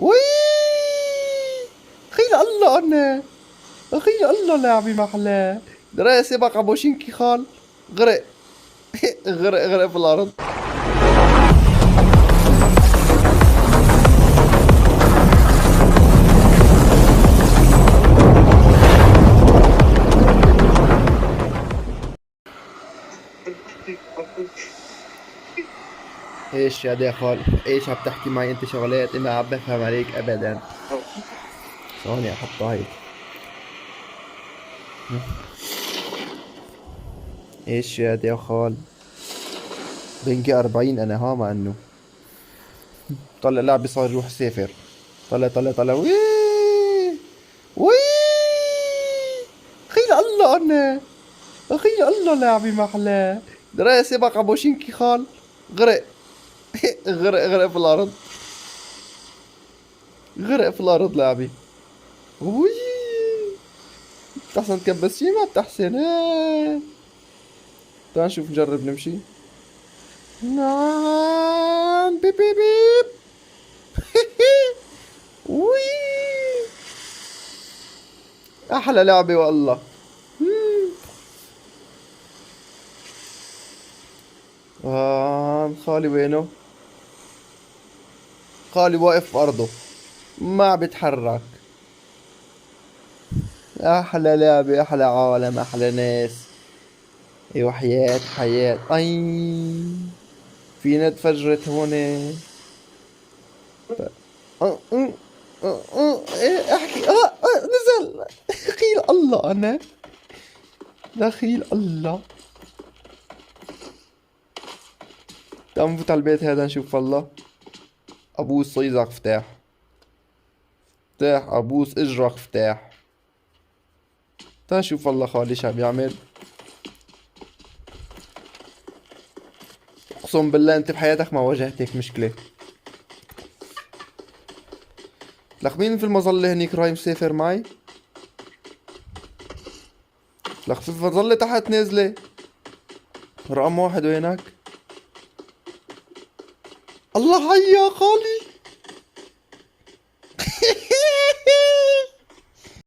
وي. خيل الله انا. خيل الله لاعبي محلاه. راسي بقى بوشينكي خال. غرق. غرق في الارض. ايش يا خال؟ ايش عم تحكي معي انت شغلات ما عم بفهم عليك ابدا. ثواني احطها هيك. ايش يا خال؟ بنجي 40 انا ها مع انه طلع لعبي صار يروح سافر. طلع وي. وي. خيل الله انا. خيل الله لاعبي محلاه. راسي بقى بوشينكي خال. غرق. غرق في الارض. غرق في الارض لاعبي. وي. بتحسن تكبس شي ما بتحسن. تعال نشوف نجرب نمشي. نعم بيب بيب بيب. وي. احلى لعبة والله. خالي وينه؟ خالي واقف في ارضه ما بيتحرك. احلى لعبة، احلى عالم، احلى ناس. ايوه حياة اي. فينا تفجرت هون. إيه، احكي نزل. خيل الله انا. دخيل الله. تعال نفوت على البيت هذا نشوف والله. ابوس صيزك فتاح. فتاح ابوس اجرك فتاح. تعال نشوف والله خالي شو عم يعمل. اقسم بالله انت بحياتك ما واجهت هيك مشكلة. لك مين في المظلة هنيك راي مسافر معي؟ لك في المظلة تحت نازلة. رقم واحد وينك؟ الله حي يا خالي.